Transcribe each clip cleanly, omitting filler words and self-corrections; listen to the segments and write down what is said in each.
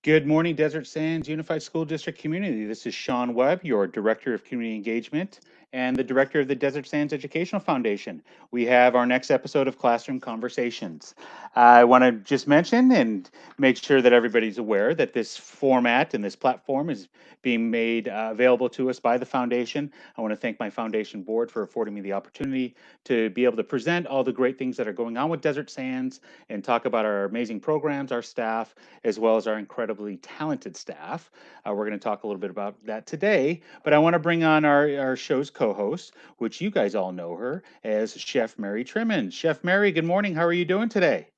Good morning, Desert Sands Unified School District community. This is Sean Webb, your Director of Community Engagement and the Director of the Desert Sands Educational Foundation. We have our next episode of Classroom Conversations. I want to just mention and make sure that everybody's aware that this format and this platform is being made available to us by the foundation. I want to thank my foundation board for affording me the opportunity to be able to present all the great things that are going on with Desert Sands and talk about our amazing programs, our staff, as well as our incredibly talented staff. We're going to talk a little bit about that today, but I want to bring on our show's co-host, which you guys all know her as Chef Mary Truman. Chef Mary, good morning. How are you doing today?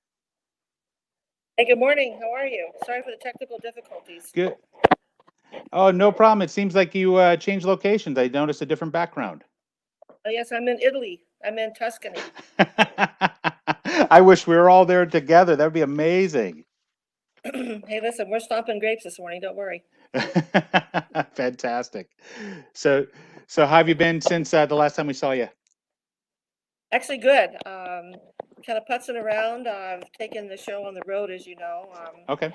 Hey, good morning. How are you? Sorry for the technical difficulties. Good. Oh, no problem. It seems like you changed locations. I noticed a different background. Oh, yes, I'm in Italy. I'm in Tuscany. I wish we were all there together. That would be amazing. Hey, listen, we're stomping grapes this morning. Don't worry. Fantastic. So, so how have you been since the last time we saw you? Actually, good. Kind of putzing around. I've taken the show on the road, as you know. Okay.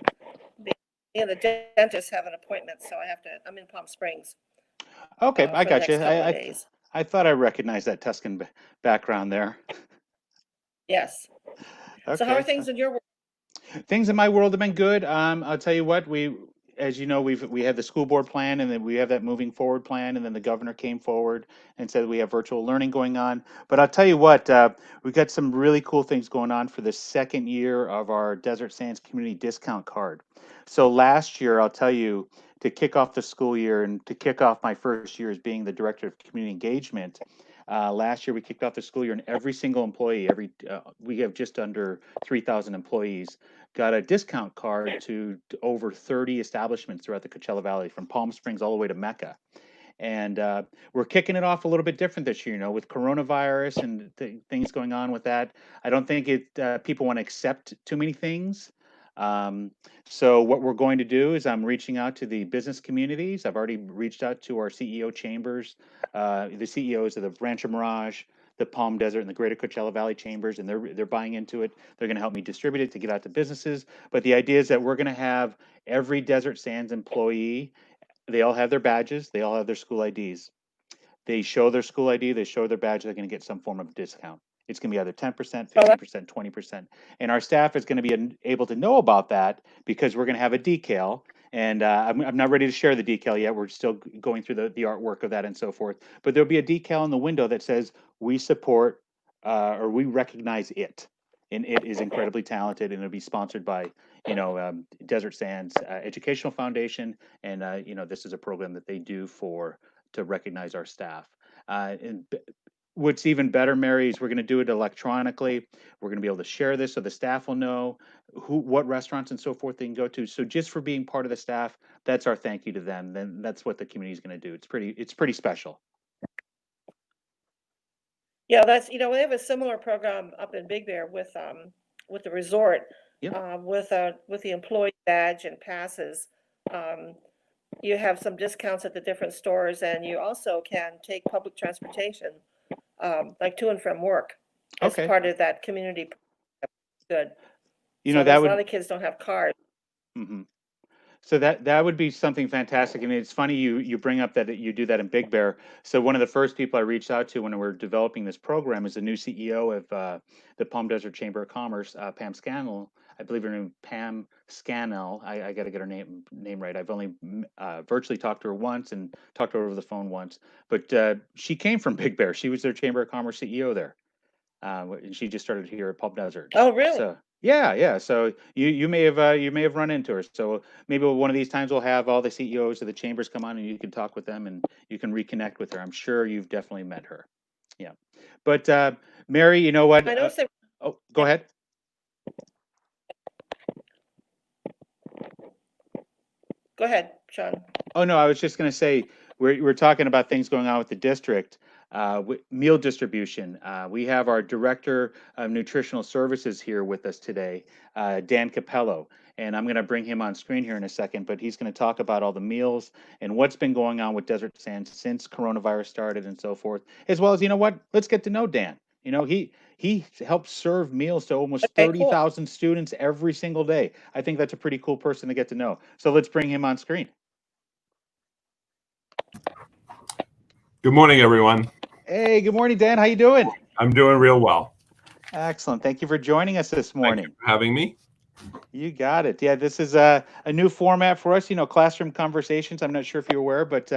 The dentist have an appointment, so I'm in Palm Springs Okay, I for the got you. next couple of days. I thought I recognized that Tuscan background there. Yes. So how are things in your world? Things in my world have been good. I'll tell you what, as you know, we have the school board plan, and then we have that moving forward plan, and then the governor came forward and said we have virtual learning going on. But I'll tell you what, we've got some really cool things going on for the second year of our Desert Sands Community Discount Card. So last year, I'll tell you, to kick off the school year and to kick off my first year as being the director of community engagement. Last year, we kicked off the school year, and every single employee, we have just under 3,000 employees, got a discount card to over 30 establishments throughout the Coachella Valley, from Palm Springs all the way to Mecca. And we're kicking it off a little bit different this year, with coronavirus and things going on with that. I don't think people want to accept too many things. Um, so what we're going to do is I'm reaching out to the business communities. I've already reached out to our CEO chambers, the CEOs of the Rancho Mirage, the Palm Desert, and the Greater Coachella Valley chambers, and they're buying into it. They're going to help me distribute it to get out to businesses. But the idea is that we're going to have every Desert Sands employee. They all have their badges. They all have their school IDs. They show their school ID. They show their badge. They're going to get some form of discount. It's going to be either 10%, 15%, 20%. And our staff is going to be able to know about that because we're going to have a decal. And I'm not ready to share the decal yet. We're still going through the artwork of that and so forth. But there'll be a decal in the window that says, we support or we recognize it. And it is incredibly talented, and it'll be sponsored by, Desert Sands Educational Foundation. And, this is a program that they do to recognize our staff. And what's even better, Mary, is we're going to do it electronically. We're going to be able to share this so the staff will know what restaurants and so forth they can go to. So just for being part of the staff, that's our thank you to them. Then that's what the community is going to do. It's pretty special. Yeah, we have a similar program up in Big Bear with the resort, Yep. with the employee badge and passes. You have some discounts at the different stores, and you also can take public transportation, like to and from work, as Okay. part of that community program. Good. That a would. lot of kids don't have cars. Mhm. So that would be something fantastic. And it's funny you bring up that you do that in Big Bear. So one of the first people I reached out to when we were developing this program is the new CEO of the Palm Desert Chamber of Commerce, Pam Scannell. I believe her name Pam Scannell. I got to get her name right. I've only virtually talked to her once and talked to her over the phone once. But she came from Big Bear. She was their Chamber of Commerce CEO there. And she just started here at Palm Desert. Oh, really? So yeah. So you may have run into her. So maybe one of these times we'll have all the CEOs of the chambers come on and you can talk with them and you can reconnect with her. I'm sure you've definitely met her. Yeah. But Mary, you know what? I noticed that. Oh, go ahead. Go ahead, Sean. Oh no, I was just going to say we're talking about things going on with the district. Meal distribution. We have our Director of Nutritional Services here with us today, Dan Cappello, and I'm going to bring him on screen here in a second, but he's going to talk about all the meals and what's been going on with Desert Sands since coronavirus started and so forth, as well as, let's get to know Dan. You know, he helps serve meals to almost Okay, cool. 30,000 students every single day. I think that's a pretty cool person to get to know. So let's bring him on screen. Good morning, everyone. Hey, good morning, Dan. How you doing? I'm doing real well. Excellent. Thank you for joining us this Thank you morning. for having me. You got it. Yeah, this is a new format for us, classroom conversations. I'm not sure if you're aware, but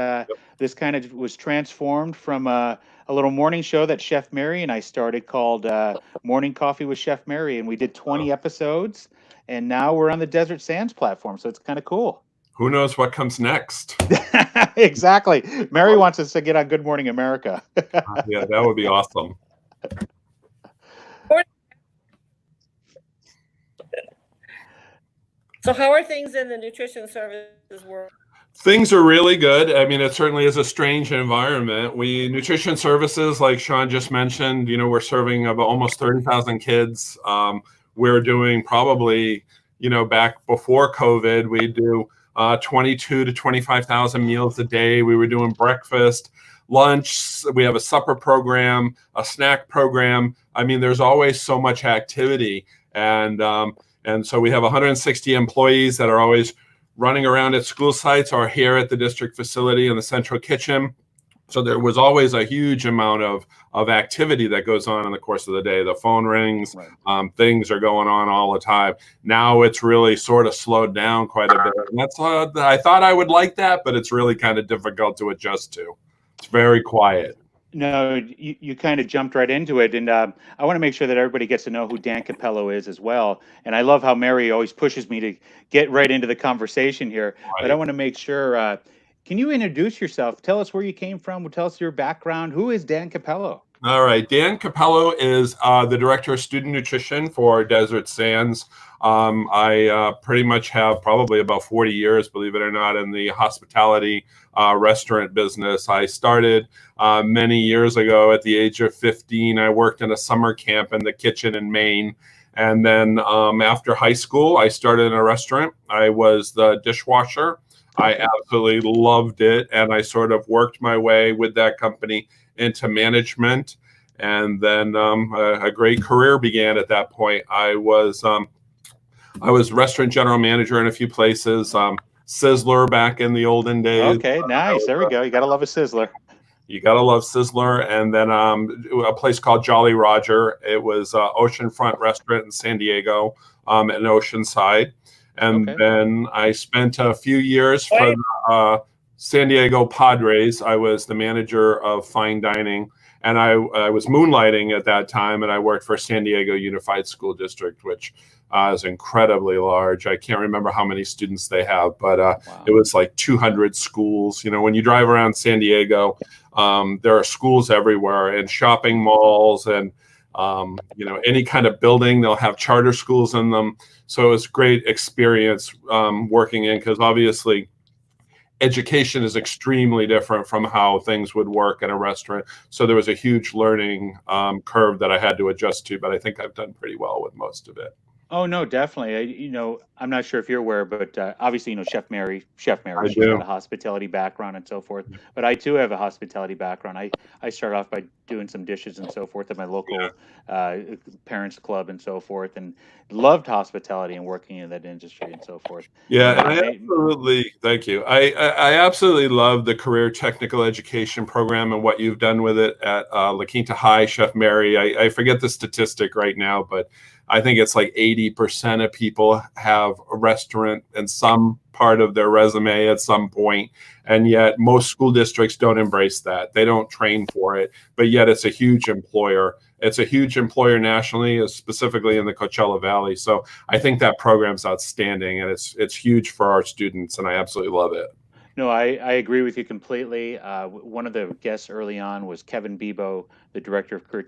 this kind of was transformed from a little morning show that Chef Mary and I started called Morning Coffee with Chef Mary. And we did 20 episodes. And now we're on the Desert Sands platform. So it's kind of cool. Who knows what comes next? Exactly. Mary wants us to get on Good Morning America. Yeah, that would be awesome. So how are things in the nutrition services world? Things are really good. I mean, it certainly is a strange environment. Nutrition services, like Sean just mentioned, we're serving about almost 30,000 kids. We're doing probably, back before COVID, we do 22 to 25,000 meals a day. We were doing breakfast, lunch. We have a supper program, a snack program. I mean, there's always so much activity. And so we have 160 employees that are always running around at school sites or here at the district facility in the central kitchen. So there was always a huge amount of activity that goes on in the course of the day. The phone rings, right. Things are going on all the time. Now it's really sort of slowed down quite a bit. And that's I thought I would like that, but it's really kind of difficult to adjust to. It's very quiet. No, you kind of jumped right into it. And I want to make sure that everybody gets to know who Dan Cappello is as well. And I love how Mary always pushes me to get right into the conversation here. Right. But I want to make sure, can you introduce yourself? Tell us where you came from. Tell us your background. Who is Dan Cappello? All right. Dan Cappello is the Director of Student Nutrition for Desert Sands. I pretty much have probably about 40 years, believe it or not, in the hospitality restaurant business. I started many years ago at the age of 15. I worked in a summer camp in the kitchen in Maine. And then after high school, I started in a restaurant. I was the dishwasher. I absolutely loved it. And I sort of worked my way with that company into management, and then a great career began at that point. I was restaurant general manager in a few places. Sizzler back in the olden days. Okay, nice. There we go. You gotta love a Sizzler. You gotta love Sizzler. And then a place called Jolly Roger. It was an oceanfront restaurant in San Diego, in Oceanside. And then I spent a few years for the San Diego Padres. I was the manager of fine dining, and I was moonlighting at that time, and I worked for San Diego Unified School District, which is incredibly large. I can't remember how many students they have, but it was like 200 schools. When you drive around San Diego, there are schools everywhere and shopping malls and any kind of building, they'll have charter schools in them. So it's a great experience working in, because obviously education is extremely different from how things would work in a restaurant. So there was a huge learning curve that I had to adjust to, but I think I've done pretty well with most of it. Oh no, definitely. I'm not sure if you're aware, but obviously, Chef Mary, she's got a hospitality background and so forth. But I too have a hospitality background. I started off by doing some dishes and so forth at my local parents club and so forth, and loved hospitality and working in that industry and so forth. Yeah, and I absolutely, thank you. I absolutely love the career technical education program and what you've done with it at La Quinta High, Chef Mary. I forget the statistic right now, but I think it's like 80% of people have a restaurant in some part of their resume at some point. And yet most school districts don't embrace that. They don't train for it, but yet it's a huge employer. It's a huge employer nationally, specifically in the Coachella Valley. So I think that program's outstanding, and it's huge for our students, and I absolutely love it. No, I agree with you completely. One of the guests early on was Kevin Bebo, the Director of Career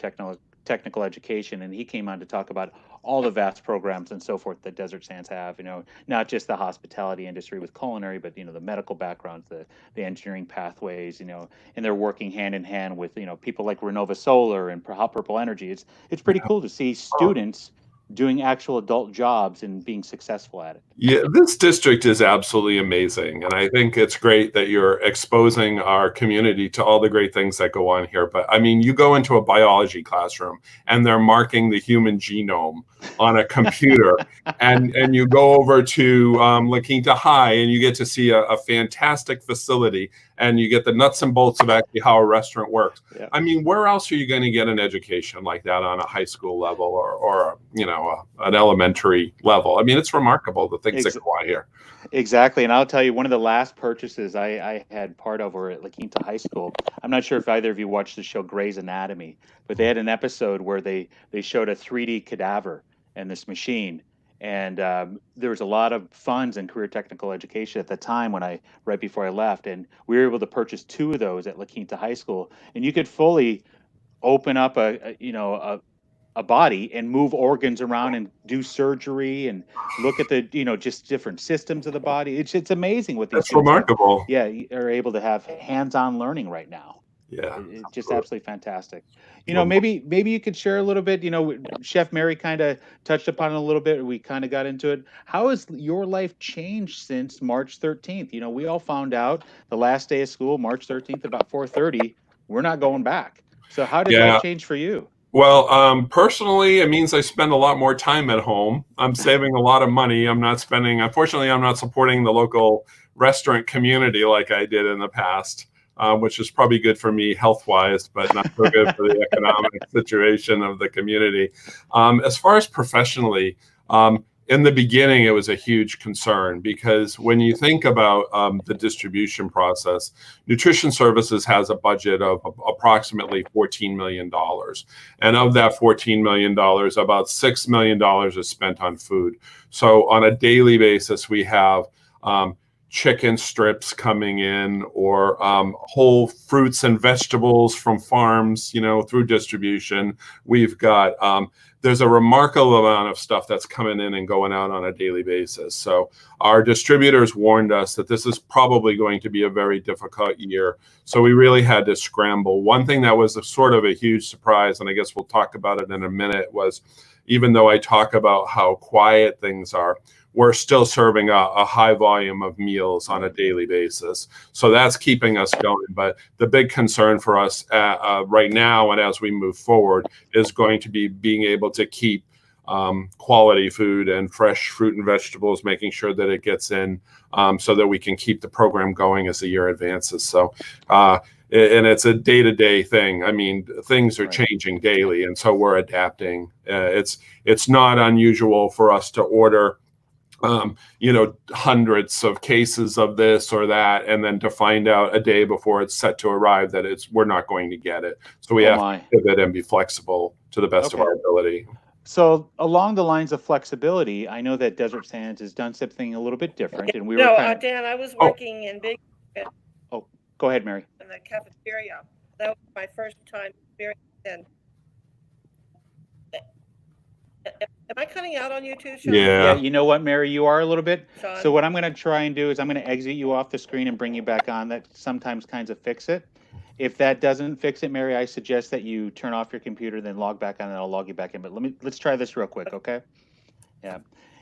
Technical Education, and he came on to talk about all the vast programs and so forth that Desert Sands have, not just the hospitality industry with culinary, but, the medical backgrounds, the engineering pathways, and they're working hand in hand with, people like Renova Solar and Purple Energy. It's pretty cool to see students doing actual adult jobs and being successful at it. Yeah, this district is absolutely amazing. And I think it's great that you're exposing our community to all the great things that go on here. But I mean, you go into a biology classroom and they're marking the human genome on a computer. and you go over to La Quinta High and you get to see a fantastic facility and you get the nuts and bolts of actually how a restaurant works. Yeah. I mean, where else are you going to get an education like that on a high school level or an elementary level? I mean, it's remarkable the things that go on here. Exactly. And I'll tell you, one of the last purchases I had part of were at La Quinta High School. I'm not sure if either of you watched the show Grey's Anatomy, but they had an episode where they showed a 3D cadaver and this machine. And there was a lot of funds in career technical education at the time right before I left. And we were able to purchase 2 of those at La Quinta High School. And you could fully open up a body and move organs around and do surgery and look at the just different systems of the body. It's amazing what these That's things remarkable. are able to have hands-on learning right now. Yeah, It's just absolutely fantastic. Maybe you could share a little bit. Chef Mary kind of touched upon it a little bit. We kind of got into it. How has your life changed since March 13th? We all found out the last day of school, March 13th, about 4:30. We're not going back. So how did life change for you? Well, personally, it means I spend a lot more time at home. I'm saving a lot of money. Unfortunately, I'm not supporting the local restaurant community like I did in the past, which is probably good for me health-wise, but not so good for the economic situation of the community. As far as professionally, in the beginning, it was a huge concern because when you think about the distribution process, Nutrition Services has a budget of approximately $14 million. And of that $14 million, about $6 million is spent on food. So on a daily basis, we have chicken strips coming in or whole fruits and vegetables from farms, through distribution. We've got there's a remarkable amount of stuff that's coming in and going out on a daily basis. So our distributors warned us that this is probably going to be a very difficult year. So we really had to scramble. One thing that was a sort of a huge surprise, and I guess we'll talk about it in a minute, was even though I talk about how quiet things are, we're still serving a high volume of meals on a daily basis. So that's keeping us going. But the big concern for us right now and as we move forward is going to be being able to keep quality food and fresh fruit and vegetables, making sure that it gets in so that we can keep the program going as the year advances. So, and it's a day-to-day thing. I mean, things are changing daily, and so we're adapting. It's not unusual for us to order hundreds of cases of this or that, and then to find out a day before it's set to arrive that we're not going to get it. So we have to pivot and be flexible to the best of our ability. So along the lines of flexibility, I know that Desert Sands has done something a little bit different, and Dan, I was working in big. Oh, go ahead, Mary. In the cafeteria, that was my first time experiencing. Am I cutting out on you too, Sean? Yeah. You know what, Mary, you are a little bit. Sean? So what I'm going to try and do is I'm going to exit you off the screen and bring you back on. That sometimes kinds of fix it. If that doesn't fix it, Mary, I suggest that you turn off your computer, then log back on, and I'll log you back in. But let's try this real quick, okay?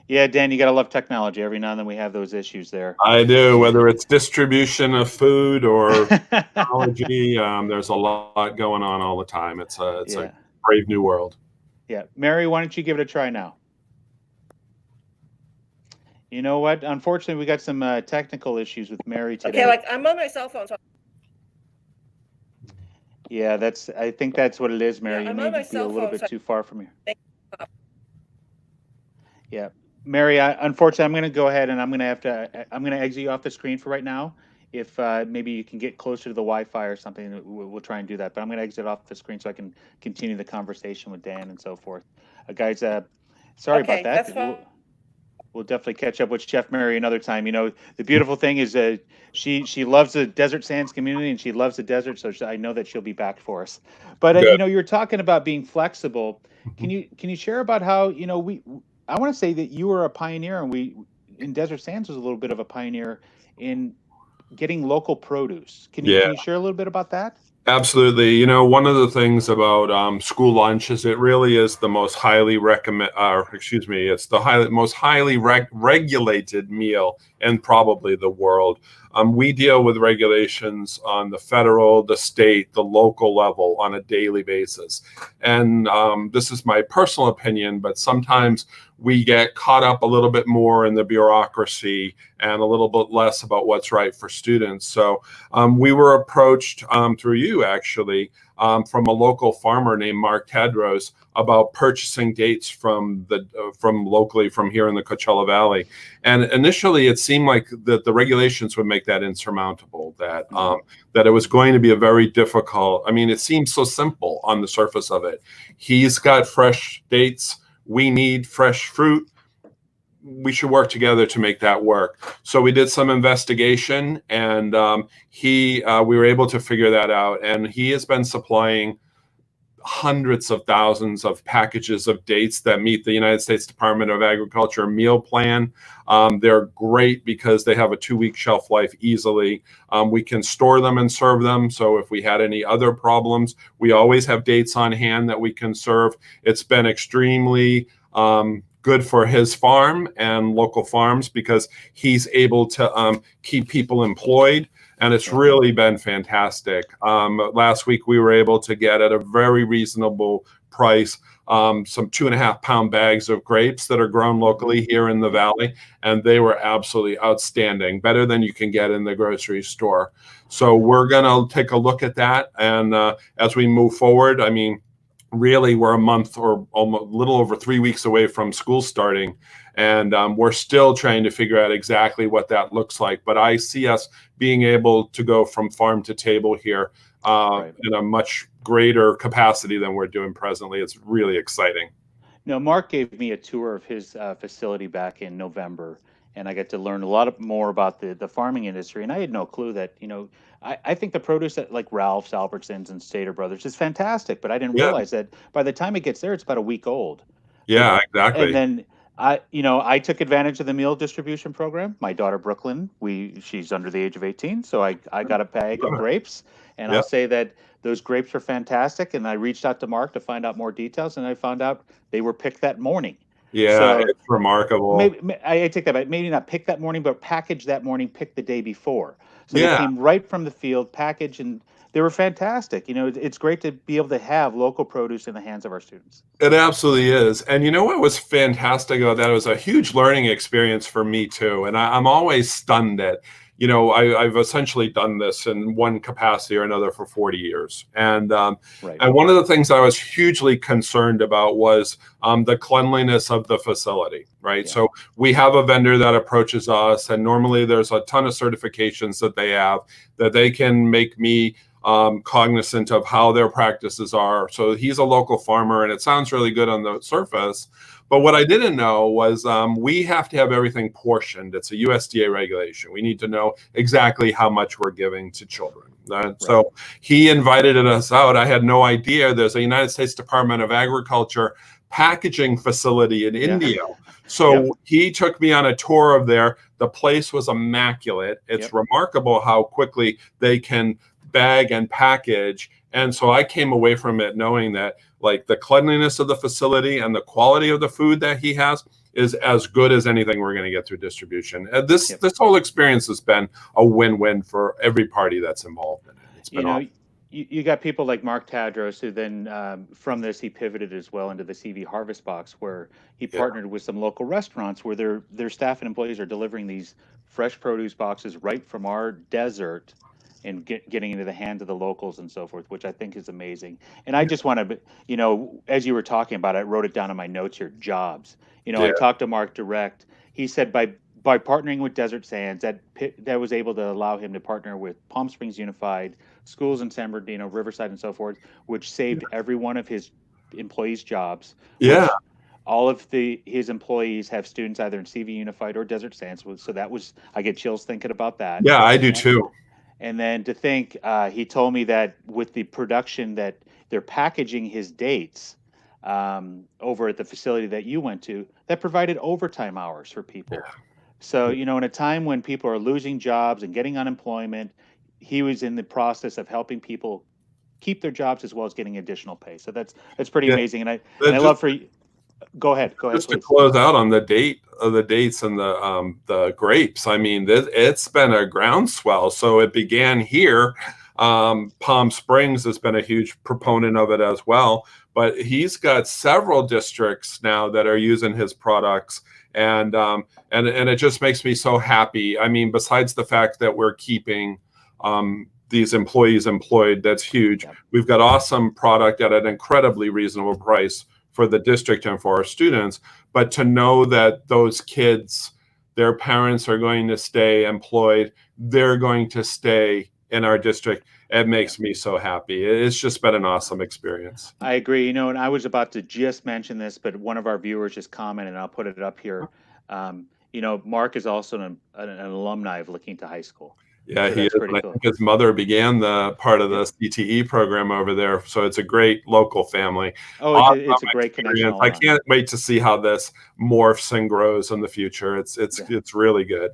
Yeah, Dan, you got to love technology. Every now and then we have those issues there. I do, whether it's distribution of food or technology. There's a lot going on all the time. It's a brave new world. Yeah. Mary, why don't you give it a try now? You know what? Unfortunately, we got some technical issues with Mary today. Okay, I'm on my cell phone. So yeah, I think that's what it is, Mary. You may be a little bit too far from here. Yeah. Mary, unfortunately, I'm going to go ahead and I'm going to exit you off the screen for right now. If maybe you can get closer to the Wi-Fi or something, we'll try and do that. But I'm going to exit off the screen so I can continue the conversation with Dan and so forth. Guys, sorry about that. That's fine. We'll definitely catch up with Chef Mary another time. The beautiful thing is she loves the Desert Sands community and she loves the desert, so I know that she'll be back for us. But you're talking about being flexible. Can you share about how I want to say that you were a pioneer, and in Desert Sands was a little bit of a pioneer in getting local produce. Can you share a little bit about that? Absolutely. You know, one of the things about school lunch is it really is the most highly it's the most highly regulated meal in probably the world. We deal with regulations on the federal, the state, the local level on a daily basis. And this is my personal opinion, but sometimes we get caught up a little bit more in the bureaucracy and a little bit less about what's right for students. So we were approached through you, actually, from a local farmer named Mark Tadros about purchasing dates from locally from here in the Coachella Valley. And initially, it seemed like that the regulations would make that insurmountable. That it was going to be a very difficult. I mean, it seems so simple on the surface of it. He's got fresh dates. We need fresh fruit. We should work together to make that work. So we did some investigation, and we were able to figure that out. And he has been supplying hundreds of thousands of packages of dates that meet the United States Department of Agriculture meal plan. They're great because they have a 2-week shelf life easily. We can store them and serve them. So if we had any other problems, we always have dates on hand that we can serve. It's been extremely good for his farm and local farms because he's able to keep people employed. And it's really been fantastic. Last week, we were able to get at a very reasonable price some 2.5-pound bags of grapes that are grown locally here in the Valley. And they were absolutely outstanding, better than you can get in the grocery store. So we're going to take a look at that. And as we move forward, I mean, really, we're a month or almost a little over 3 weeks away from school starting. And we're still trying to figure out exactly what that looks like. But I see us being able to go from farm to table here in a much greater capacity than we're doing presently. It's really exciting. No, Mark gave me a tour of his facility back in November, and I got to learn a lot more about the farming industry. And I had no clue that, I think the produce at like Ralph's, Albertsons, and Stater Brothers is fantastic, but I didn't Yeah. realize that by the time it gets there, it's about a week old. Yeah, And exactly. then I took advantage of the meal distribution program. My daughter Brooklyn, she's under the age of 18, so I got a bag of grapes, and Yeah. I'll say that those grapes are fantastic. And I reached out to Mark to find out more details, and I found out they were picked that morning. Yeah, So it's remarkable. maybe I take that back. Maybe not picked that morning, but packaged that morning, picked the day before. So they Yeah. came right from the field, packaged, and they were fantastic. It's great to be able to have local produce in the hands of our students. It absolutely is. And you know what was fantastic about that? It was a huge learning experience for me too. And I'm always stunned at, I've essentially done this in one capacity or another for 40 years. And and one of the things I was hugely concerned about was the cleanliness of the facility, right? Yeah. So we have a vendor that approaches us, and normally there's a ton of certifications that they have that they can make me cognizant of how their practices are. So he's a local farmer, and it sounds really good on the surface. But what I didn't know was we have to have everything portioned. It's a USDA regulation. We need to know exactly how much we're giving to children. So he invited us out. I had no idea there's a United States Department of Agriculture packaging facility in India. So he took me on a tour of there. The place was immaculate. It's remarkable how quickly they can bag and package. And so I came away from it knowing that like the cleanliness of the facility and the quality of the food that he has is as good as anything we're going to get through distribution. This whole experience has been a win-win for every party that's involved in it. It's been awesome. You got people like Mark Tadros, who then from this he pivoted as well into the CV Harvest Box, where he partnered with some local restaurants where their staff and employees are delivering these fresh produce boxes right from our desert and getting into the hands of the locals and so forth, which I think is amazing. And I just want to, as you were talking about it, I wrote it down in my notes here, jobs. I talked to Mark direct. He said by partnering with Desert Sands, that was able to allow him to partner with Palm Springs Unified, schools in San Bernardino, Riverside, and so forth, which saved every one of his employees' jobs. Yeah. All of his employees have students either in CV Unified or Desert Sands. So I get chills thinking about that. Yeah, I do too. And then to think, he told me that with the production that they're packaging his dates over at the facility that you went to, that provided overtime hours for people. Yeah. So, in a time when people are losing jobs and getting unemployment, he was in the process of helping people keep their jobs as well as getting additional pay. So that's pretty Yeah. amazing. And I Just, love for you. Go ahead, just to please. close out on the dates and the grapes. I mean, it's been a groundswell. So it began here. Palm Springs has been a huge proponent of it as well, but he's got several districts now that are using his products, and it just makes me so happy. I mean, besides the fact that we're keeping these employees employed, that's huge. Yep. We've got awesome product at an incredibly reasonable price for the district and for our students, but to know that those kids, their parents are going to stay employed, they're going to stay in our district, it makes me so happy. It's just been an awesome experience. I agree. You know, and I was about to just mention this, but one of our viewers just commented, and I'll put it up here. You know, Mark is also an alumni of La Quinta High School. Yeah, so he is. pretty And cool. I think his mother began the part of the CTE program over there. So it's a great local family. Oh, Awesome it's a great connection. I can't wait to see how this morphs and grows in the future. It's really good.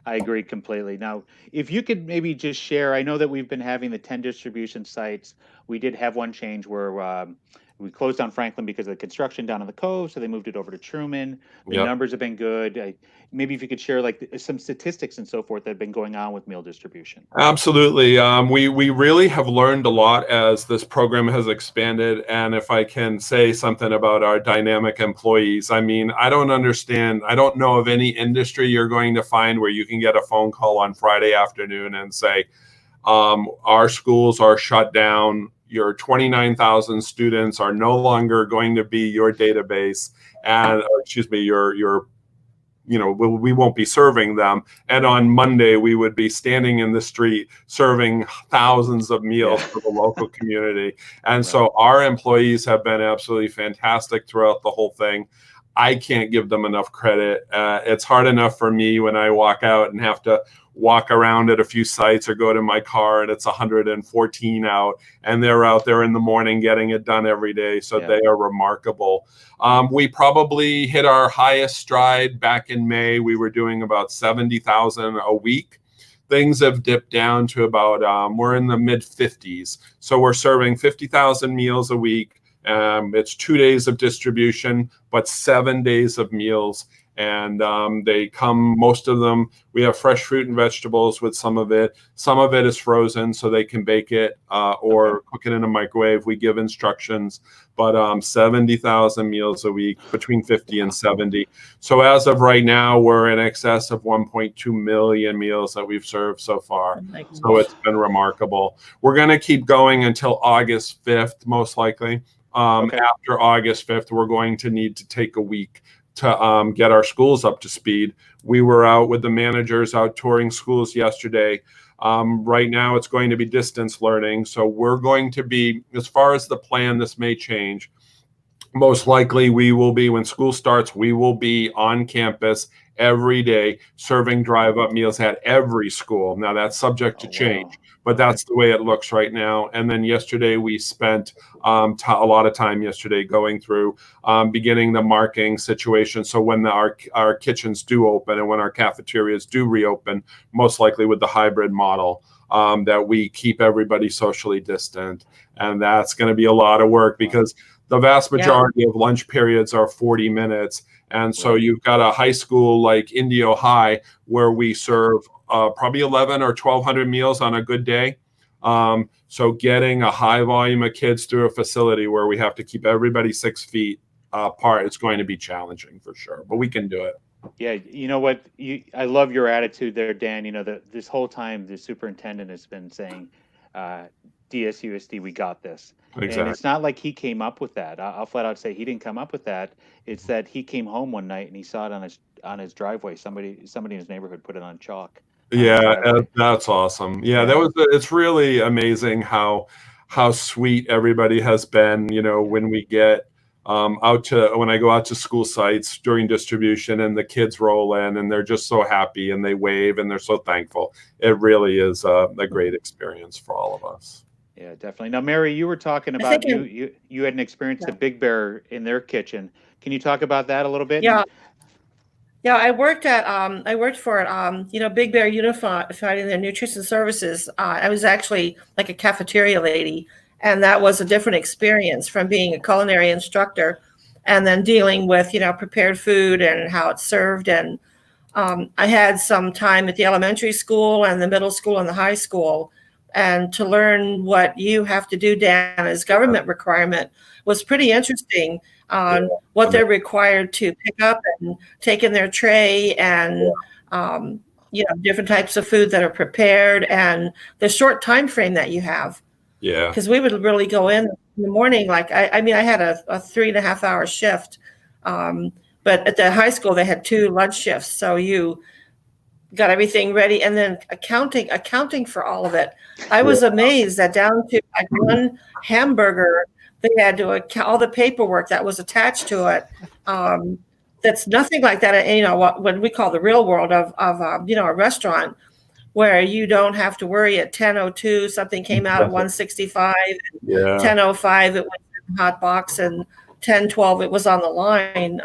I agree completely. Now, if you could maybe just share, I know that we've been having the 10 distribution sites. We did have one change where we closed down Franklin because of the construction down in the Cove, so they moved it over to Truman. The numbers have been good. Maybe if you could share like some statistics and so forth that have been going on with meal distribution. Absolutely. We really have learned a lot as this program has expanded. And if I can say something about our dynamic employees, I mean, I don't know of any industry you're going to find where you can get a phone call on Friday afternoon and say, our schools are shut down. Your 29,000 students are no longer going to be your database, and we won't be serving them. And on Monday, we would be standing in the street serving thousands of meals for the local community. And so our employees have been absolutely fantastic throughout the whole thing. I can't give them enough credit. It's hard enough for me when I walk out and have to walk around at a few sites or go to my car and it's 114 out, and they're out there in the morning getting it done every day. So they are remarkable. We probably hit our highest stride back in May. We were doing about 70,000 a week. Things have dipped down to about, we're in the mid 50s. So we're serving 50,000 meals a week. It's 2 days of distribution, but 7 days of meals. And they come, most of them, we have fresh fruit and vegetables with some of it. Some of it is frozen, so they can bake it or cook it in a microwave. We give instructions, but 70,000 meals a week, between 50 and 70. So as of right now, we're in excess of 1.2 million meals that we've served so far. So it's been remarkable. We're going to keep going until August 5th, most likely. After August 5th, we're going to need to take a week to get our schools up to speed. We were out with the managers out touring schools yesterday. Right now it's going to be distance learning. So we're going to be, as far as the plan, this may change. Most likely we will be, when school starts, we will be on campus every day serving drive-up meals at every school. Now that's subject to change, but that's the way it looks right now. And then yesterday we spent a lot of time yesterday going through beginning the marking situation. So when our kitchens do open and when our cafeterias do reopen, most likely with the hybrid model, that we keep everybody socially distant. And that's going to be a lot of work because the vast majority of lunch periods are 40 minutes. And so you've got a high school like Indio High where we serve probably 11 or 1,200 meals on a good day. So getting a high volume of kids through a facility where we have to keep everybody 6 feet apart, it's going to be challenging for sure, but we can do it. Yeah, you know what? I love your attitude there, Dan. You know, this whole time the superintendent has been saying, DSUSD, we got this. Exactly. And it's not like he came up with that. I'll flat out say he didn't come up with that. It's that he came home one night and he saw it on his driveway. Somebody in his neighborhood put it on chalk. Yeah, that's awesome. Yeah, it's really amazing how sweet everybody has been. You know, when we get when I go out to school sites during distribution and the kids roll in and they're just so happy and they wave and they're so thankful. It really is a great experience for all of us. Yeah, definitely. Now, Mary, you were talking about you had an experience at Big Bear in their kitchen. Can you talk about that a little bit? Yeah. Yeah, I worked for Big Bear Unified in their nutrition services. I was actually like a cafeteria lady, And that was a different experience from being a culinary instructor and then dealing with, prepared food and how it's served. And I had some time at the elementary school and the middle school and the high school. And to learn what you have to do, Dan, as government requirement was pretty interesting on what they're required to pick up and take in their tray and, different types of food that are prepared and the short time frame that you have. Yeah. Because we would really go in the morning. Like, I had a 3.5 hour shift. But at the high school, they had 2 lunch shifts. So you got everything ready and then accounting for all of it. I was amazed that down to like one hamburger, they had to account all the paperwork that was attached to it. That's nothing like that. What we call the real world of a restaurant where you don't have to worry at 10:02, something came out at 1:65, 10:05, it was in the hot box, and 10:12, it was on the line.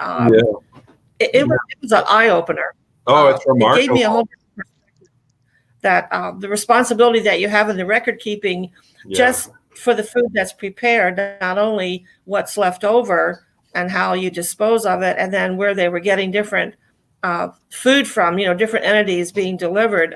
It was an eye opener. Oh, it's remarkable. It gave me a whole different perspective that the responsibility that you have in the record keeping, just for the food that's prepared, not only what's left over and how you dispose of it, and then where they were getting different food from, different entities being delivered.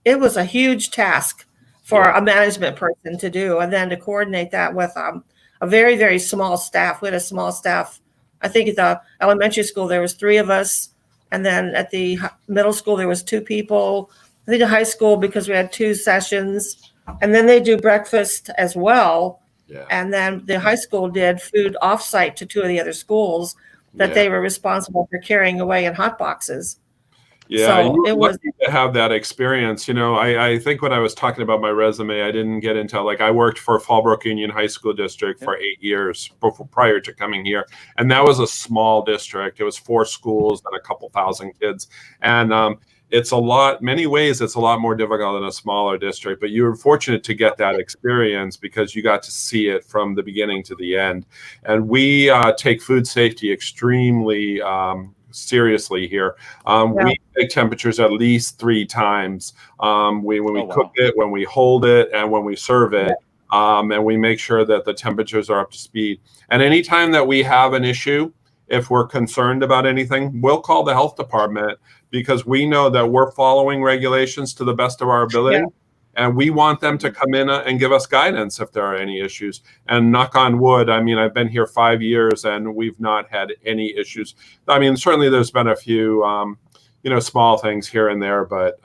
It was a huge task for a management person to do, and then to coordinate that with a very, very small staff. We had a small staff. I think at the elementary school, there was 3 of us. And then at the middle school, there was 2 people. I think the high school, because we had 2 sessions. And then they do breakfast as well. Yeah. And then the high school did food offsite to 2 of the other schools that they were responsible for carrying away in hot boxes. Yeah, so it was to have that experience. I think when I was talking about my resume, I didn't get into I worked for Fallbrook Union High School District for 8 years prior to coming here, and that was a small district. It was 4 schools and a couple thousand kids, and it's many ways it's a lot more difficult than a smaller district. But you were fortunate to get that experience because you got to see it from the beginning to the end. And we take food safety extremely seriously here. We take temperatures at least 3 times. When we cook it, when we hold it, and when we serve it. And we make sure that the temperatures are up to speed. And anytime that we have an issue, if we're concerned about anything, we'll call the health department because we know that we're following regulations to the best of our ability. And we want them to come in and give us guidance if there are any issues. And knock on wood, I've been here 5 years and we've not had any issues. Certainly there's been a few, small things here and there, but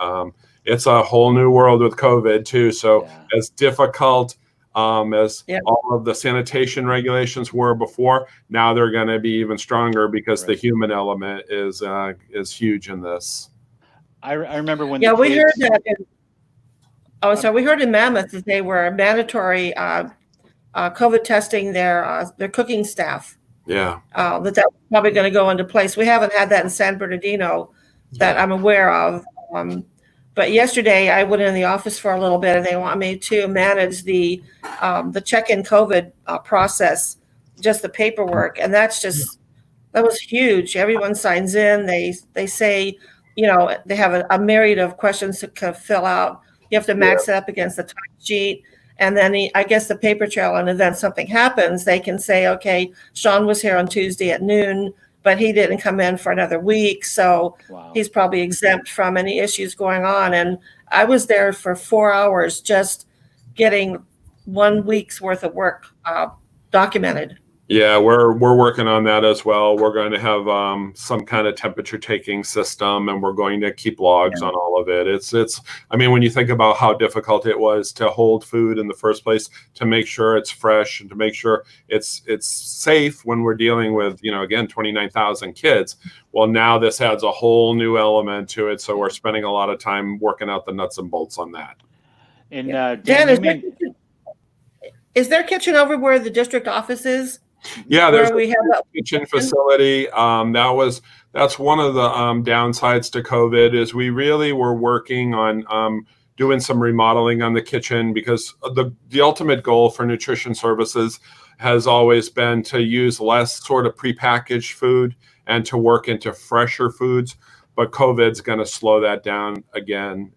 it's a whole new world with COVID too. So as difficult as all of the sanitation regulations were before, now they're going to be even stronger because the human element is huge in this. I remember when we heard that. We heard in Mammoth that they were mandatory COVID testing their cooking staff. Yeah. That was probably going to go into place. We haven't had that in San Bernardino that I'm aware of. But yesterday I went in the office for a little bit and they want me to manage the check-in COVID process, just the paperwork. And that was huge. Everyone signs in. They say, they have a myriad of questions to kind of fill out. You have to max it up against the time sheet. And then I guess the paper trail, and then something happens, they can say, okay, Sean was here on Tuesday at noon, but he didn't come in for another week. So he's probably exempt from any issues going on. And I was there for 4 hours just getting 1 week's worth of work documented. Yeah, we're working on that as well. We're going to have some kind of temperature taking system, and we're going to keep logs on all of it. It's when you think about how difficult it was to hold food in the first place, to make sure it's fresh and to make sure it's safe when we're dealing with, again, 29,000 kids. Well, now this adds a whole new element to it. So we're spending a lot of time working out the nuts and bolts on that. And Dan, is there kitchen over where the district office is? Yeah, there's a kitchen facility. That's one of the downsides to COVID is we really were working on doing some remodeling on the kitchen because the ultimate goal for nutrition services has always been to use less sort of prepackaged food and to work into fresher foods. but COVID's going to slow that down again,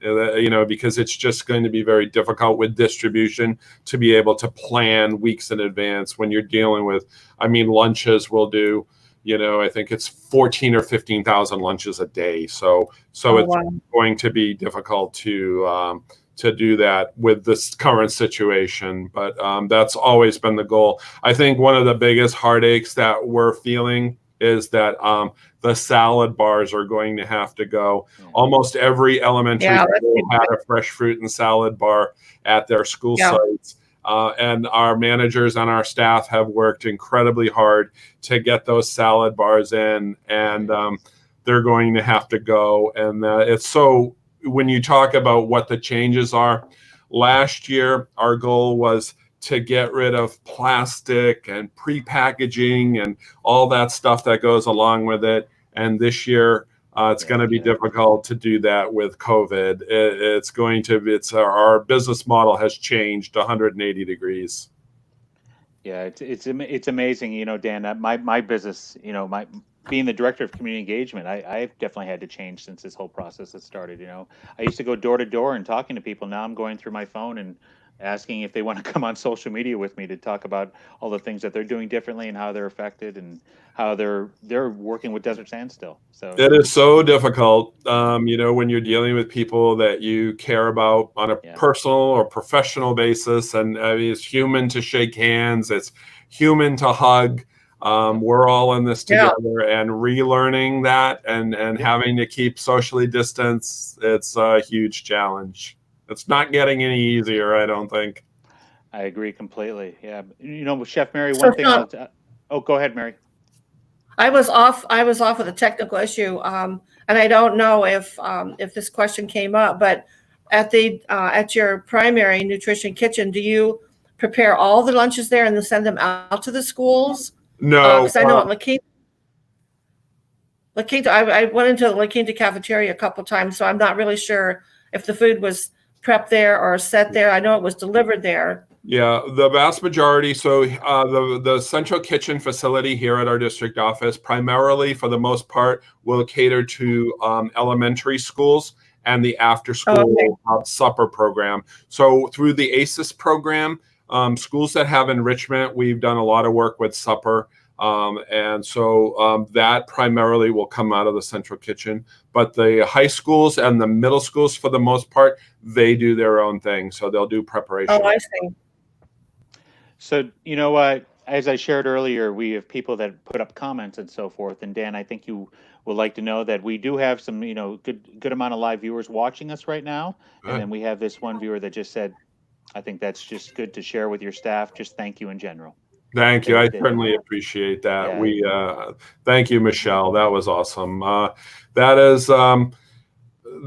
because it's just going to be very difficult with distribution to be able to plan weeks in advance when you're dealing with, lunches will do, I think it's 14 or 15,000 lunches a day. So it's going to be difficult to do that with this current situation. But that's always been the goal. I think one of the biggest heartaches that we're feeling is that the salad bars are going to have to go. Almost every elementary school had a fresh fruit and salad bar at their school sites. And our managers and our staff have worked incredibly hard to get those salad bars in, and they're going to have to go. And it's so, when you talk about what the changes are, last year our goal was to get rid of plastic and pre-packaging and all that stuff that goes along with it. And this year it's going to be difficult to do that with COVID. Our business model has changed 180 degrees. Yeah, it's amazing, Dan, that my business, being the director of community engagement, I've definitely had to change since this whole process has started. I used to go door to door and talking to people. Now I'm going through my phone and asking if they want to come on social media with me to talk about all the things that they're doing differently and how they're affected and how they're working with Desert Sand still. So it is so difficult, when you're dealing with people that you care about on a personal or professional basis. And it's human to shake hands. It's human to hug. We're all in this together, and relearning that and having to keep socially distanced. It's a huge challenge. It's not getting any easier, I don't think. I agree completely. Yeah. Chef Mary, one thing go ahead, Mary. I was off with a technical issue. And I don't know if this question came up, but at your primary nutrition kitchen, do you prepare all the lunches there and then send them out to the schools? No. Because I know at La Quinta, I went into the La Quinta cafeteria a couple of times, so I'm not really sure if the food was prepped there or set there. I know it was delivered there. Yeah, the vast majority. So the central kitchen facility here at our district office, primarily for the most part, will cater to elementary schools and the after-school supper program. So through the ACES program, schools that have enrichment, we've done a lot of work with supper. And so that primarily will come out of the central kitchen. But the high schools and the middle schools, for the most part, they do their own thing. So they'll do preparation. Oh, I see. So, you know what, as I shared earlier, we have people that put up comments and so forth. And Dan, I think you would like to know that we do have some, good amount of live viewers watching us right now. And then we have this one viewer that just said, I think that's just good to share with your staff. Just thank you in general. Thank you. I certainly appreciate that. Yeah. Thank you, Michelle. That was awesome. That is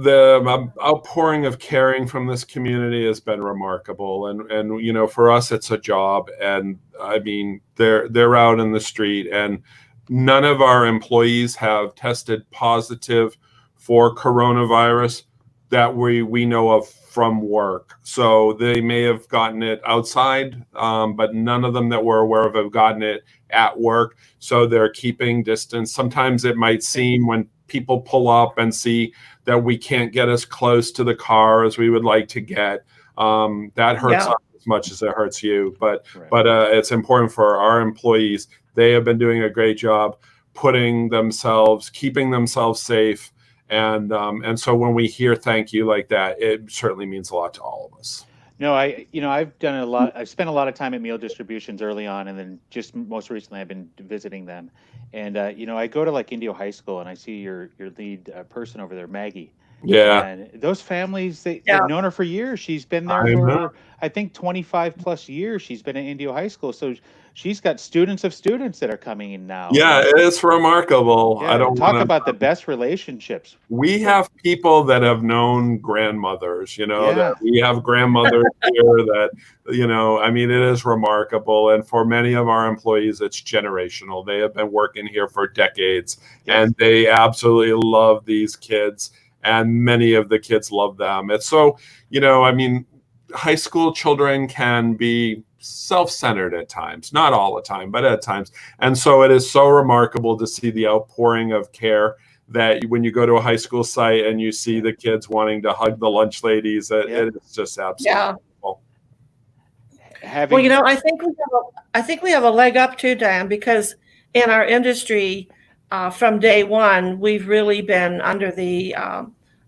the outpouring of caring from this community has been remarkable. And for us, it's a job. And I mean, they're out in the street, and none of our employees have tested positive for coronavirus that we know of from work. So they may have gotten it outside, but none of them that we're aware of have gotten it at work. So they're keeping distance. Sometimes it might seem, when people pull up and see that we can't get as close to the car as we would like to get, that hurts us as much as it hurts you. But it's important for our employees. They have been doing a great job keeping themselves safe. And so when we hear thank you like that, it certainly means a lot to all of us. No, I've done a lot. I've spent a lot of time at meal distributions early on, and then just most recently I've been visiting them. And I go to like Indio High School, and I see your lead person over there, Maggie. Yeah. And those families, they've known her for years. She's been there for, I think, 25 plus years. She's been at Indio High School. So she's got students of students that are coming in now. Yeah, it's remarkable. Yeah, I don't talk about the best relationships. We have people that have known grandmothers, that we have grandmothers here that, it is remarkable. And for many of our employees, it's generational. They have been working here for decades, and they absolutely love these kids. And many of the kids love them. It's so, high school children can be self-centered at times, not all the time, but at times. And so it is so remarkable to see the outpouring of care that when you go to a high school site and you see the kids wanting to hug the lunch ladies, it is just absolutely wonderful. Well, you know, I think we have a leg up too, Diane, because in our industry, from day one, we've really been under the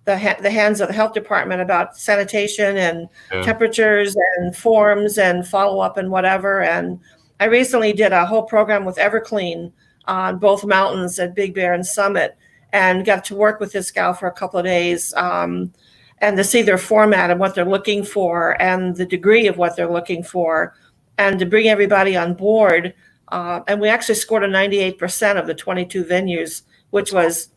hands of the health department about sanitation and temperatures and forms and follow up and whatever. And I recently did a whole program with Everclean on both mountains at Big Bear and Summit, and got to work with this gal for a couple of days. And to see their format and what they're looking for and the degree of what they're looking for, and to bring everybody on board. And we actually scored a 98% of the 22 venues, which was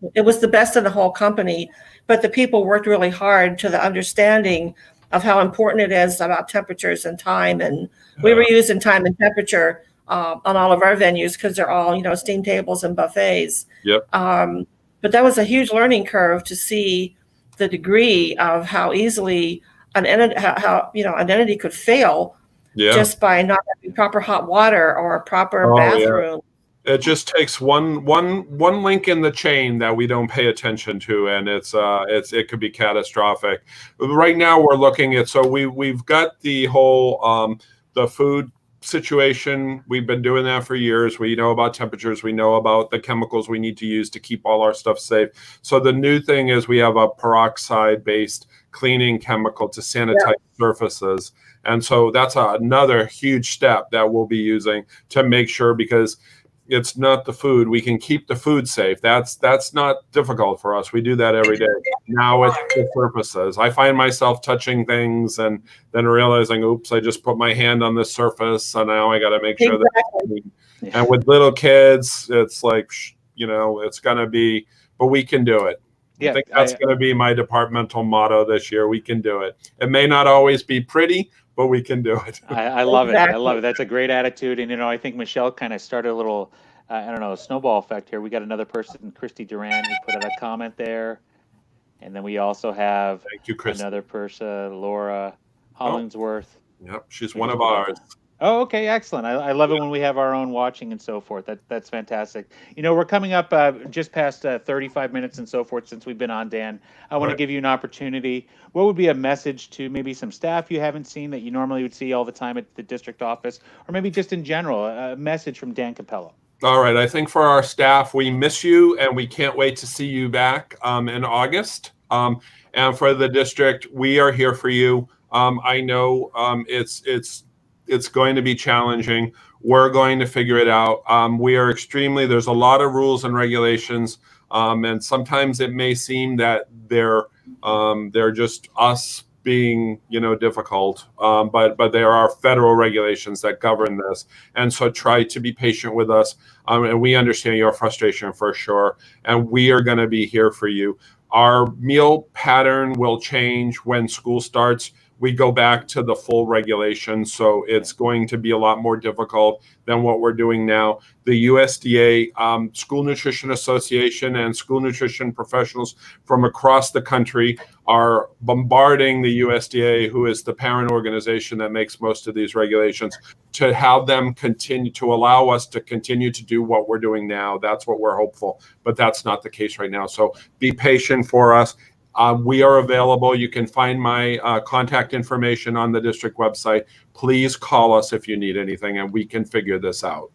the best in the whole company. But the people worked really hard to the understanding of how important it is about temperatures and time. And we were using time and temperature on all of our venues because they're all, you know, steam tables and buffets. Yep. But that was a huge learning curve to see the degree of how easily an entity could fail just by not having proper hot water or a proper bathroom. It just takes one link in the chain that we don't pay attention to, and it could be catastrophic. Right now we're looking at, so we've got the whole the food situation. We've been doing that for years. We know about temperatures. We know about the chemicals we need to use to keep all our stuff safe. So the new thing is we have a peroxide-based cleaning chemical to sanitize surfaces. And so that's another huge step that we'll be using to make sure, because it's not the food. We can keep the food safe. That's not difficult for us. We do that every day. Now it's the surfaces. I find myself touching things and then realizing, oops, I just put my hand on this surface, so now I got to make sure that. And with little kids, it's like, you know, it's going to be, but we can do it. I think that's going to be my departmental motto this year. We can do it. It may not always be pretty, but we can do it. I love it. I love it. That's a great attitude. And, you know, I think Michelle kind of started a little, I don't know, a snowball effect here. We got another person, Christy Duran, who put out a comment there. And then we also have another person, Laura Hollingsworth. Yep, she's one of ours. Oh, okay, excellent. I love it when we have our own watching and so forth. That's fantastic. You know, we're coming up just past 35 minutes and so forth since we've been on, Dan. I want to give you an opportunity. What would be a message to maybe some staff you haven't seen that you normally would see all the time at the district office, or maybe just in general, a message from Dan Cappello? All right. I think for our staff, we miss you and we can't wait to see you back in August. And for the district, we are here for you. I know it's going to be challenging. We're going to figure it out. There's a lot of rules and regulations, and sometimes it may seem that they're just us being, you know, difficult, but there are federal regulations that govern this, and so try to be patient with us, and we understand your frustration for sure, and we are going to be here for you. Our meal pattern will change when school starts. We go back to the full regulation, so it's going to be a lot more difficult than what we're doing now. The USDA, School Nutrition Association, and school nutrition professionals from across the country are bombarding the USDA, who is the parent organization that makes most of these regulations, to have them continue to allow us to continue to do what we're doing now. That's what we're hopeful, but that's not the case right now. So be patient for us. We are available. You can find my contact information on the district website. Please call us if you need anything, and we can figure this out.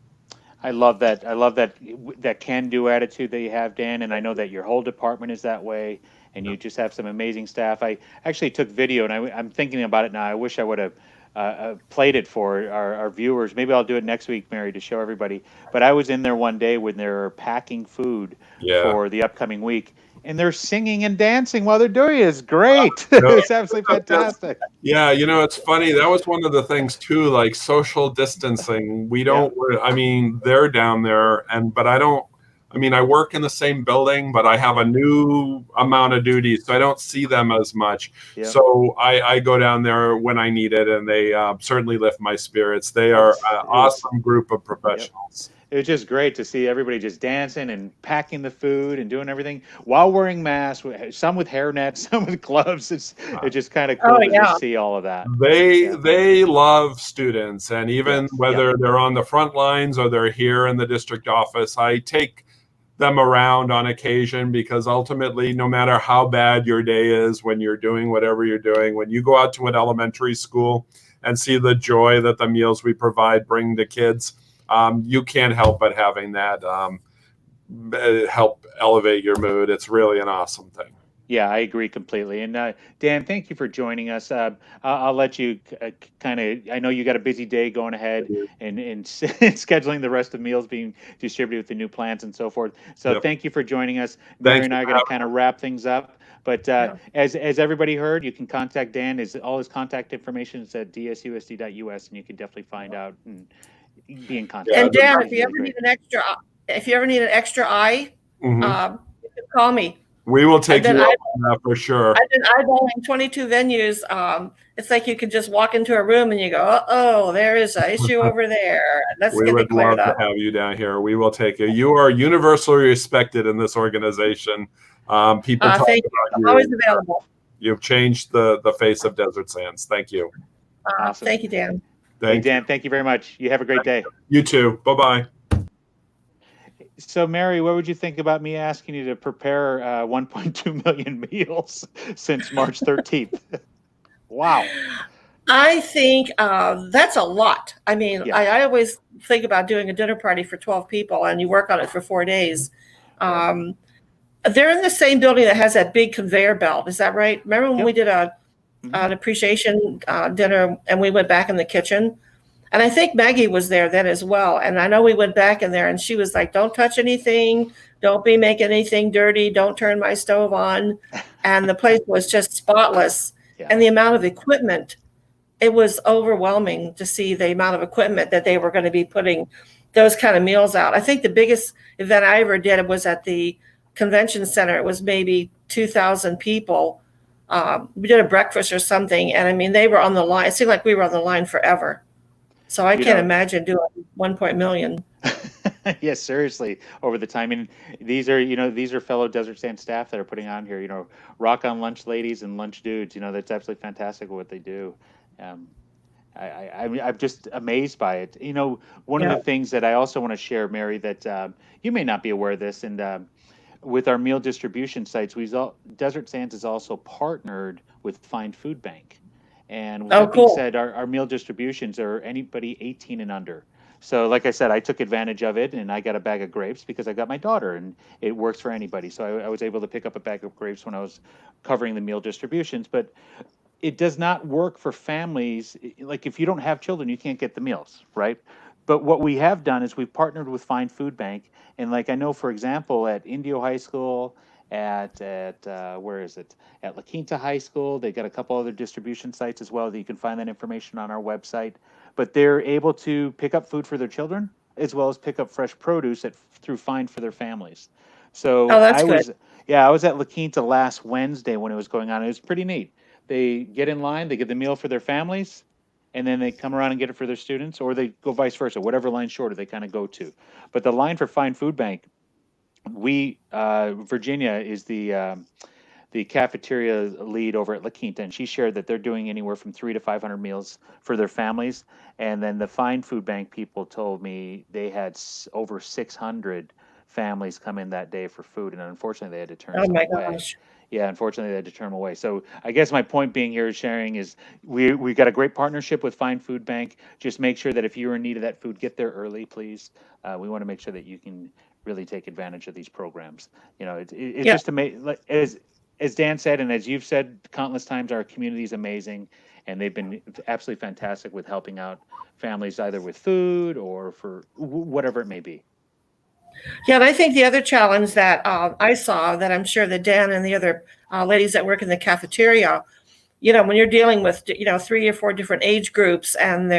I love that. I love that can-do attitude that you have, Dan, and I know that your whole department is that way, and you just have some amazing staff. I actually took video, and I'm thinking about it now. I wish I would have played it for our viewers. Maybe I'll do it next week, Mary, to show everybody. But I was in there one day when they were packing food for the upcoming week. And they're singing and dancing while they're doing it. It's great. It's absolutely fantastic. Yeah, you know, it's funny. That was one of the things too, like social distancing. We don't, I mean, they're down there, but I don't, I mean, I work in the same building, but I have a new amount of duties, so I don't see them as much. Yeah. So I go down there when I need it, and they certainly lift my spirits. They are an awesome group of professionals. Yep. It was just great to see everybody just dancing and packing the food and doing everything while wearing masks, some with hairnets, some with gloves. It's just kind of cool to just see all of that. They love students, and even whether they're on the front lines or they're here in the district office, I take them around on occasion, because ultimately, no matter how bad your day is, when you're doing whatever you're doing, when you go out to an elementary school and see the joy that the meals we provide bring to kids, you can't help but having that help elevate your mood. It's really an awesome thing. Yeah, I agree completely. And Dan, thank you for joining us. I'll let you kind of, I know you got a busy day going ahead and scheduling the rest of meals being distributed with the new plans and so forth. So Thank you for joining us. Mary and I are going to kind of wrap things up. But as everybody heard, you can contact Dan. All his contact information is at DSUSD.us, and you can definitely find out and be in contact. And Dan, if you ever need an extra eye, you can call me. We will take you up on that for sure. I've been eyeballing 22 venues. It's like you could just walk into a room and you go, oh, there is an issue over there. Let's get it cleared up. We would love to have you down here. We will take you. You are universally respected in this organization. People talk about you. I'm always available. You've changed the face of Desert Sands. Thank you. Awesome. Thank you, Dan. Dan, thank you very much. You have a great day. You too. Bye-bye. So, Mary, what would you think about me asking you to prepare 1.2 million meals since March 13th? Wow. I think that's a lot. I mean, I always think about doing a dinner party for 12 people, and you work on it for 4 days. They're in the same building that has that big conveyor belt. Is that right? Remember when we did an appreciation dinner and we went back in the kitchen? And I think Maggie was there then as well. And I know we went back in there and she was like, don't touch anything. Don't be making anything dirty. Don't turn my stove on. And the place was just spotless. And the amount of equipment, it was overwhelming to see the amount of equipment that they were going to be putting those kind of meals out. I think the biggest event I ever did was at the convention center. It was maybe 2,000 people. We did a breakfast or something. And I mean, they were on the line. It seemed like we were on the line forever. So I can't imagine doing 1 million. Yes, seriously, over the time. And these are fellow Desert Sand staff that are putting on here, rock on lunch ladies and lunch dudes, that's absolutely fantastic what they do. I'm just amazed by it. One of the things that I also want to share, Mary, that you may not be aware of this, and with our meal distribution sites, Desert Sands is also partnered with Find Food Bank. And with that being said, our meal distributions are anybody 18 and under. So like I said, I took advantage of it and I got a bag of grapes because I got my daughter and it works for anybody. So I was able to pick up a bag of grapes when I was covering the meal distributions. But it does not work for families. Like if you don't have children, you can't get the meals, right? But what we have done is we've partnered with Find Food Bank. And like I know, for example, at Indio High School, at where is it? At La Quinta High School, they got a couple other distribution sites as well that you can find that information on our website. But they're able to pick up food for their children as well as pick up fresh produce through Find for their families. So I was at La Quinta last Wednesday when it was going on. It was pretty neat. They get in line, they get the meal for their families, and then they come around and get it for their students, or they go vice versa, whatever line shorter they kind of go to. But the line for Find Food Bank, Virginia is the cafeteria lead over at La Quinta, and she shared that they're doing anywhere from 300 to 500 meals for their families. And then the Find Food Bank people told me they had over 600 families come in that day for food, and unfortunately they had to turn some away. Gosh. Yeah, unfortunately they had to turn them away. So I guess my point being here sharing is we got a great partnership with Find Food Bank. Just make sure that if you're in need of that food, get there early, please. We want to make sure that you can really take advantage of these programs. It's just amazing. As Dan said, and as you've said countless times, our community is amazing, and they've been absolutely fantastic with helping out families either with food or for whatever it may be. Yeah, and I think the other challenge that I saw that I'm sure that Dan and the other ladies that work in the cafeteria, when you're dealing with 3 or 4 different age groups and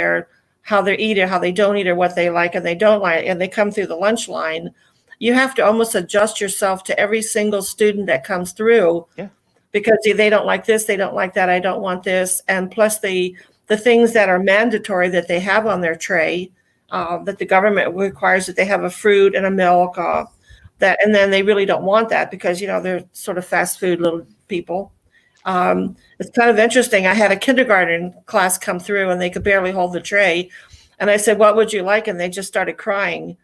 how they eat or how they don't eat or what they like and they don't like, and they come through the lunch line, you have to almost adjust yourself to every single student that comes through, because they don't like this, they don't like that, I don't want this, and plus the things that are mandatory that they have on their tray, that the government requires that they have a fruit and a milk, and then they really don't want that because they're sort of fast food little people. It's kind of interesting. I had a kindergarten class come through and they could barely hold the tray, and I said, "What would you like?" And they just started crying.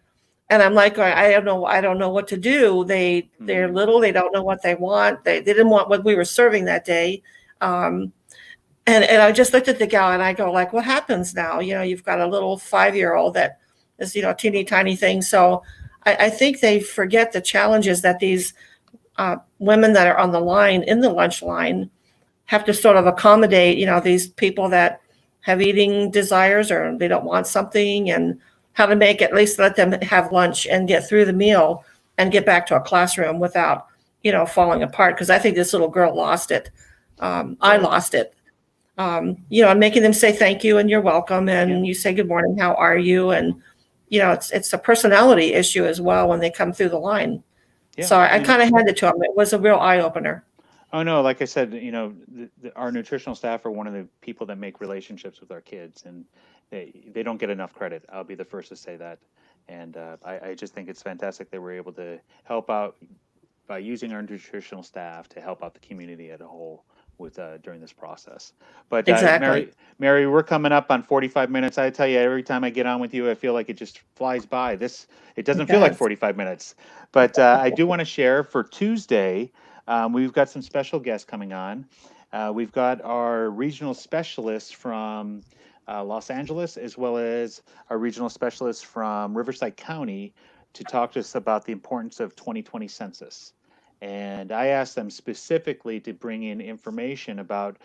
And I'm like, I don't know what to do. They're little, they don't know what they want. They didn't want what we were serving that day. And I just looked at the gal and I go like, what happens now? You've got a little 5-year-old that is, teeny tiny thing. So I think they forget the challenges that these women that are on the line, in the lunch line, have to sort of accommodate, these people that have eating desires or they don't want something, and how to make, at least let them have lunch and get through the meal and get back to a classroom without, falling apart. Because I think this little girl lost it. I lost it. And making them say thank you and you're welcome, and you say good morning, how are you? And it's a personality issue as well when they come through the line. So I kind of handed it to them. It was a real eye opener. Oh no, like I said, our nutritional staff are one of the people that make relationships with our kids, and they don't get enough credit. I'll be the first to say that. And I just think it's fantastic that we're able to help out by using our nutritional staff to help out the community as a whole with during this process. But Exactly. Mary, we're coming up on 45 minutes. I tell you, every time I get on with you, I feel like it just flies by. It doesn't feel like 45 minutes. But I do want to share for Tuesday, we've got some special guests coming on. We've got our regional specialists from Los Angeles, as well as our regional specialists from Riverside County, to talk to us about the importance of 2020 census. And I asked them specifically to bring in information about,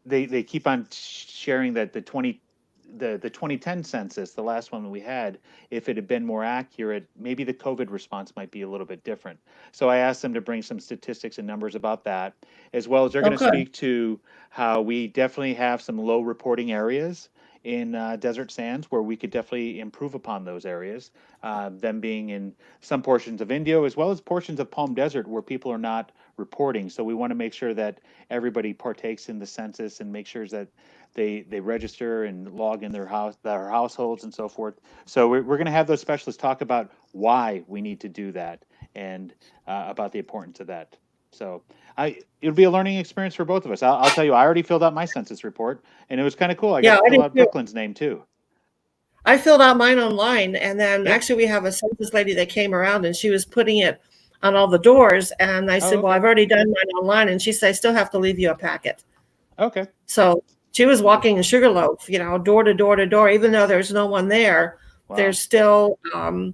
they keep on sharing that the 2010 census, the last one that we had, if it had been more accurate, maybe the COVID response might be a little bit different. So I asked them to bring some statistics and numbers about that, as well as they're going to speak to how we definitely have some low reporting areas in Desert Sands where we could definitely improve upon those areas, them being in some portions of Indio as well as portions of Palm Desert where people are not reporting. So we want to make sure that everybody partakes in the census and make sure that they register and log in their households and so forth. So we're going to have those specialists talk about why we need to do that and about the importance of that. So it'll be a learning experience for both of us. I'll tell you, I already filled out my census report, and it was kind of cool. I got to fill out Brooklyn's name too. I filled out mine online, and then actually we have a census lady that came around and she was putting it on all the doors. And I said, well, I've already done mine online. And she said, I still have to leave you a packet. Okay. So she was walking in Sugarloaf, door to door to door, even though there's no one there. Wow. There's still,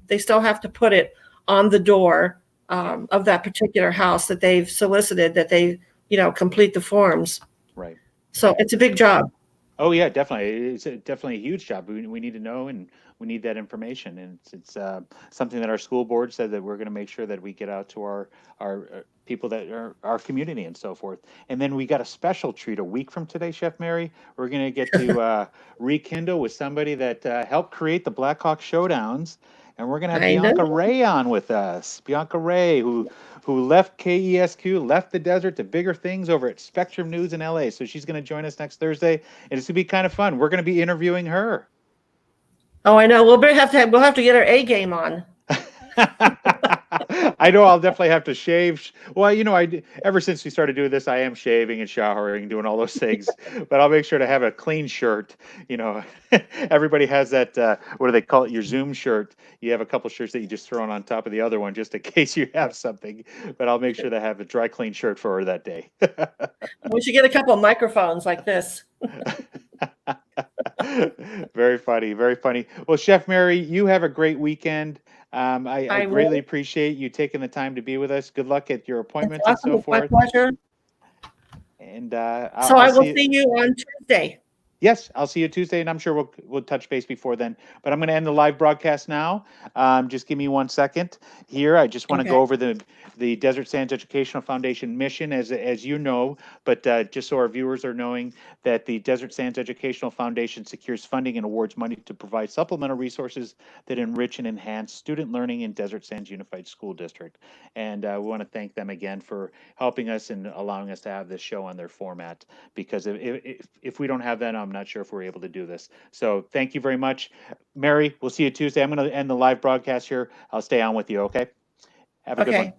they still have to put it on the door of that particular house that they've solicited, that they, complete the forms. Right. So it's a big job. Oh yeah, definitely. It's definitely a huge job. We need to know, and we need that information. And it's something that our school board said that we're going to make sure that we get out to our people that are our community and so forth. And then we got a special treat a week from today, Chef Mary. We're going to get to rekindle with somebody that helped create the Blackhawk Showdowns. And we're going to have Bianca Ray on with us. Bianca Ray, who left KESQ, left the desert to bigger things over at Spectrum News in LA. So she's going to join us next Thursday, and it's going to be kind of fun. We're going to be interviewing her. Oh, I know. We'll have to get our A game on. I know I'll definitely have to shave. Well, ever since we started doing this, I am shaving and showering, doing all those things. But I'll make sure to have a clean shirt. Everybody has that. What do they call it? Your Zoom shirt. You have a couple shirts that you just throw on top of the other one, just in case you have something. But I'll make sure to have a dry, clean shirt for her that day. We should get a couple of microphones like this. Very funny, very funny. Well, Chef Mary, you have a great weekend. I greatly appreciate you taking the time to be with us. Good luck at your appointments and so forth. My pleasure. And I will see you on Tuesday. Yes, I'll see you Tuesday, and I'm sure we'll touch base before then. But I'm going to end the live broadcast now. Just give me 1 second here. I just want to go over the Desert Sands Educational Foundation mission, as you know, but just so our viewers are knowing that the Desert Sands Educational Foundation secures funding and awards money to provide supplemental resources that enrich and enhance student learning in Desert Sands Unified School District. And we want to thank them again for helping us and allowing us to have this show on their format, because if we don't have that, I'm not sure if we're able to do this. So thank you very much. Mary, we'll see you Tuesday. I'm going to end the live broadcast here. I'll stay on with you, okay? Have a good one.